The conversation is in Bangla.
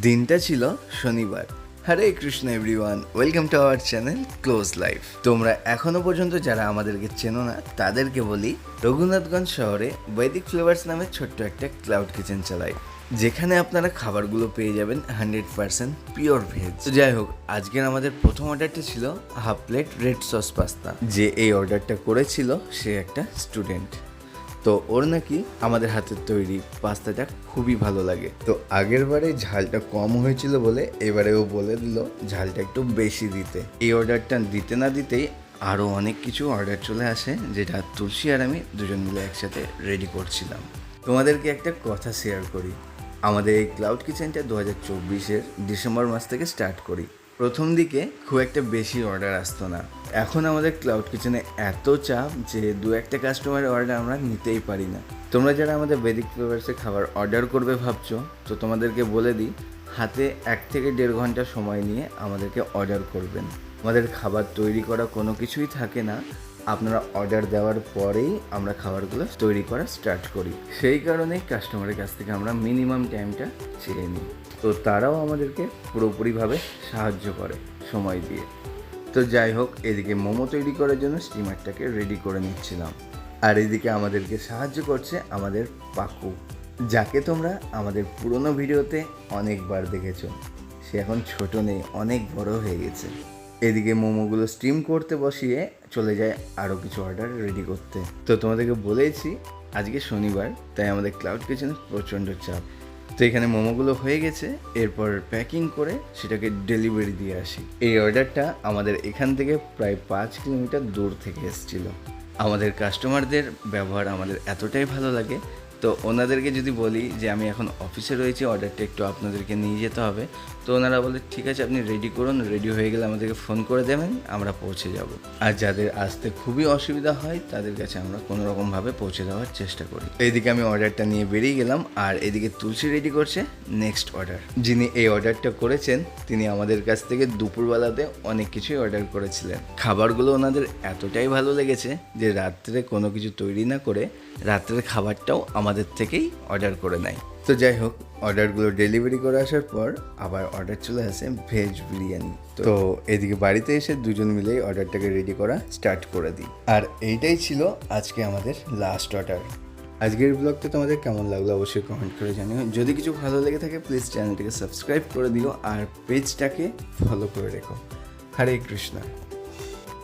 দিনটা ছিল শনিবার। Hare Krishna everyone, welcome to our channel Close Life. তোমরা এখনো পর্যন্ত যারা আমাদেরকে চেনো না তাদেরকে বলি, রঘুনাথগঞ্জ শহরে বৈদিক ফ্লেভার্স নামে ছোট্ট একটা ক্লাউড কিচেন চালাই, যেখানে আপনারা খাবারগুলো পেয়ে যাবেন 100% পিওর ভেজ। তো যাই হোক, আজকের আমাদের প্রথম অর্ডারটা ছিল half plate red sauce pasta. যে এই অর্ডারটা করেছিল সে একটা স্টুডেন্ট। তো ওর নাকি আমাদের হাতের তৈরি পাস্তাটা খুবই ভালো লাগে। তো আগের বারে ঝালটা কম হয়েছিল বলে এবারে ও বলে দিল ঝালটা একটু বেশি দিতে। এই অর্ডারটা দিতে না দিতেই আরও অনেক কিছু অর্ডার চলে আসে, যেটা তুলসী আর আমি দুজন মিলে একসাথে রেডি করছিলাম। তোমাদেরকে একটা কথা শেয়ার করি, আমাদের এই ক্লাউড কিচেনটা 2024-এর ডিসেম্বর মাস থেকে স্টার্ট করি। প্রথম দিকে খুব একটা বেশি অর্ডার আসতো না। এখন আমাদের ক্লাউড কিচেনে এত চাপ যে দু একটা কাস্টমারের অর্ডার আমরা নিতেই পারি না। তোমরা যারা আমাদের বৈদিক ফ্লেভার্সে খাবার অর্ডার করবে ভাবছো, তো তোমাদেরকে বলে দিই, হাতে 1 থেকে 1.5 ঘন্টা সময় নিয়ে আমাদেরকে অর্ডার করবেন। আমাদের খাবার তৈরি করা কোনো কিছুই থাকে না, আপনারা অর্ডার দেওয়ার পরেই আমরা খাবারগুলো তৈরি করা স্টার্ট করি। সেই কারণেই কাস্টমারের কাছ থেকে আমরা মিনিমাম টাইমটা চেয়ে নিই। তো তারাও আমাদেরকে পুরোপুরিভাবে সাহায্য করে সময় দিয়ে। তো যাই হোক, এদিকে মোমো তৈরি করার জন্য স্টিমারটাকে রেডি করে নিচ্ছিলাম, আর এদিকে আমাদেরকে সাহায্য করছে আমাদের পাকু, যাকে তোমরা আমাদের পুরনো ভিডিওতে অনেকবার দেখেছো। সে এখন ছোট নেই, অনেক বড় হয়ে গেছে। এদিকে মোমোগুলো স্টিম করতে বসিয়ে চলে যায় আরও কিছু অর্ডার রেডি করতে। তো তোমাদেরকে বলেছি আজকে শনিবার, তাই আমাদের ক্লাউড কিচেনে প্রচণ্ড চাপ। তো এখানে মোমোগুলো হয়ে গেছে, এরপর প্যাকিং করে সেটাকে ডেলিভারি দিয়ে আসি। এই অর্ডারটা আমাদের এখান থেকে প্রায় 5 কিলোমিটার দূর থেকে এসেছিল। আমাদের কাস্টমারদের ব্যবহার আমাদের এতটাই ভালো লাগে, তো ওনাদেরকে যদি বলি যে আমি এখন অফিসে রয়েছি, অর্ডারটা একটু আপনাদেরকে নিয়ে যেতে হবে, তো ওনারা বলে ঠিক আছে আপনি রেডি করুন, রেডি হয়ে গেলে আমাদেরকে ফোন করে দেবেন, আমরা পৌঁছে যাব। আর যাদের আসতে খুবই অসুবিধা হয় তাদের কাছে আমরা কোনো রকমভাবে পৌঁছে দেওয়ার চেষ্টা করি। এইদিকে আমি অর্ডারটা নিয়ে বেরিয়ে গেলাম, আর এদিকে তুলসী রেডি করছে নেক্সট অর্ডার। যিনি এই অর্ডারটা করেছেন তিনি আমাদের কাছ থেকে দুপুরবেলাতে অনেক কিছুই অর্ডার করেছিলেন। খাবারগুলো ওনাদের এতটাই ভালো লেগেছে যে রাত্রে কোনো কিছু তৈরি না করে রাত্রের খাবারটাও আমাদের থেকেই অর্ডার করে নেয়। তো যাই হোক, অর্ডারগুলো ডেলিভারি করে আসার পর আবার অর্ডার চলে আসে ভেজ বিরিয়ানি। তো এদিকে বাড়িতে এসে দুজন মিলেই অর্ডারটাকে রেডি করা স্টার্ট করে দিই। আর এইটাই ছিল আজকে আমাদের লাস্ট অর্ডার। আজকের ব্লগটা তোমাদের কেমন লাগলো অবশ্যই কমেন্ট করে জানিও। যদি কিছু ভালো লেগে থাকে প্লিজ চ্যানেলটিকে সাবস্ক্রাইব করে দিও আর পেজটাকে ফলো করে রেখো। হরে কৃষ্ণ।